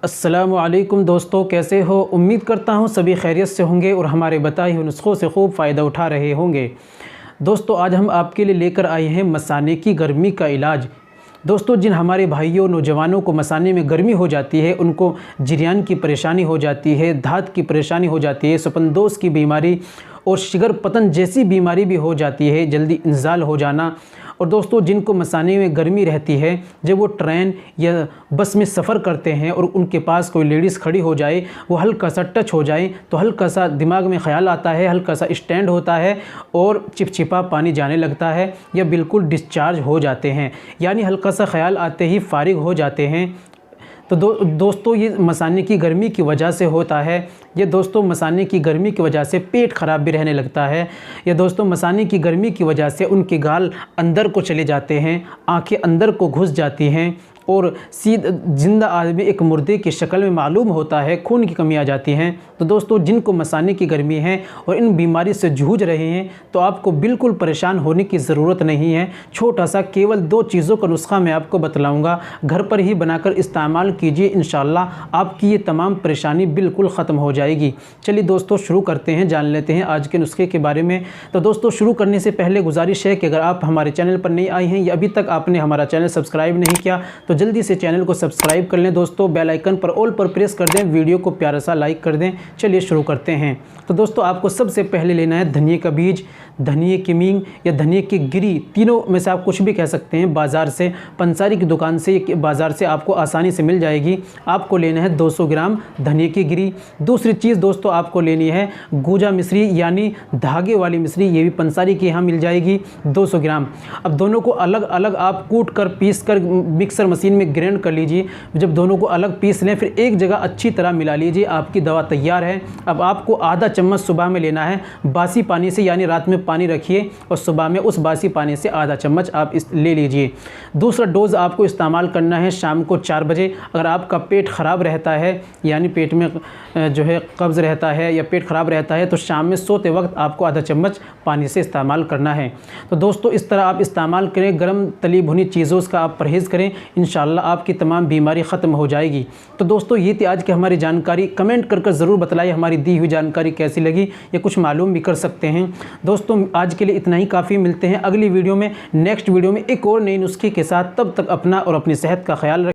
अस्सलामुअलैकुम दोस्तों, कैसे हो? उम्मीद करता हूँ सभी खैरियत से होंगे और हमारे बताए हुए नुस्ख़ों से खूब फ़ायदा उठा रहे होंगे। दोस्तों, आज हम आपके लिए लेकर आए हैं मसाने की गर्मी का इलाज। दोस्तों, जिन हमारे भाइयों नौजवानों को मसाने में गर्मी हो जाती है, उनको जिरयान की परेशानी हो जाती है, धात की परेशानी हो जाती है, सपनदोस की बीमारी और शिगर पतन जैसी बीमारी भी हो जाती है, जल्दी इंजाल हो जाना। और दोस्तों, जिनको मसाने में गर्मी रहती है, जब वो ट्रेन या बस में सफ़र करते हैं और उनके पास कोई लेडीज़ खड़ी हो जाए, वो हल्का सा टच हो जाए तो हल्का सा दिमाग में ख़्याल आता है, हल्का सा स्टैंड होता है और चिपचिपा पानी जाने लगता है या बिल्कुल डिस्चार्ज हो जाते हैं, यानी हल्का सा ख़्याल आते ही फारिग हो जाते हैं। तो दोस्तों, ये मसाने की गर्मी की वजह से होता है। ये दोस्तों, मसाने की गर्मी की वजह से पेट ख़राब भी रहने लगता है। ये दोस्तों, मसाने की गर्मी की वजह से उनके गाल अंदर को चले जाते हैं, आंखें अंदर को घुस जाती हैं और जिंदा आदमी एक मुर्दे की शक्ल में मालूम होता है, खून की कमी आ जाती हैं। तो दोस्तों, जिनको मसाने की गर्मी है और इन बीमारी से जूझ रहे हैं, तो आपको बिल्कुल परेशान होने की ज़रूरत नहीं है। छोटा सा केवल 2 चीज़ों का नुस्खा मैं आपको बतलाऊंगा, घर पर ही बनाकर इस्तेमाल कीजिए, इंशाल्लाह आपकी ये तमाम परेशानी बिल्कुल ख़त्म हो जाएगी। चलिए दोस्तों, शुरू करते हैं, जान लेते हैं आज के नुस्खे के बारे में। तो दोस्तों, शुरू करने से पहले गुजारिश है कि अगर आप हमारे चैनल पर नए आए हैं या अभी तक आपने हमारा चैनल सब्सक्राइब नहीं किया तो जल्दी से चैनल को सब्सक्राइब कर लें। दोस्तों, बेल आइकन पर ऑल पर प्रेस कर दें, वीडियो को प्यारा सा लाइक कर दें। चलिए शुरू करते हैं। तो दोस्तों, आपको सबसे पहले लेना है धनिए का बीज, धनिए की मींग या धनिए की गिरी, तीनों में से आप कुछ भी कह सकते हैं। बाज़ार से, पंसारी की दुकान से, बाज़ार से आपको आसानी से मिल जाएगी। आपको लेना है 200 ग्राम धनिए की गिरी। दूसरी चीज़ दोस्तों, आपको लेनी है गूजा मिश्री यानी धागे वाली मिश्री, ये भी पंसारी की यहाँ मिल जाएगी 200 ग्राम। अब दोनों को अलग अलग आप कूट कर, पीस कर मिक्सर मशीन में ग्राइंड कर लीजिए। जब दोनों को अलग पीस लें, फिर एक जगह अच्छी तरह मिला लीजिए। आपकी दवा तैयार है। अब आपको आधा चम्मच सुबह में लेना है बासी पानी से, यानी रात में पानी रखिए और सुबह में उस बासी पानी से आधा चम्मच आप ले लीजिए। दूसरा डोज़ आपको इस्तेमाल करना है शाम को 4 बजे। अगर आपका पेट ख़राब रहता है, यानी पेट में जो है कब्ज़ रहता है या पेट ख़राब रहता है, तो शाम में सोते वक्त आपको आधा चम्मच पानी से इस्तेमाल करना है। तो दोस्तों, इस तरह आप इस्तेमाल करें। गर्म तली भुनी चीज़ों का आप परहेज़ करें, इंशाल्लाह आपकी तमाम बीमारी ख़त्म हो जाएगी। तो दोस्तों, ये थी आज की हमारी जानकारी। कमेंट कर ज़रूर बताइए हमारी दी हुई जानकारी कैसी लगी, या कुछ मालूम भी कर सकते हैं। दोस्तों, आज के लिए इतना ही काफ़ी। मिलते हैं अगली वीडियो में, नेक्स्ट वीडियो में एक और नई नुस्खे के साथ। तब तक अपना और अपनी सेहत का ख्याल रखें।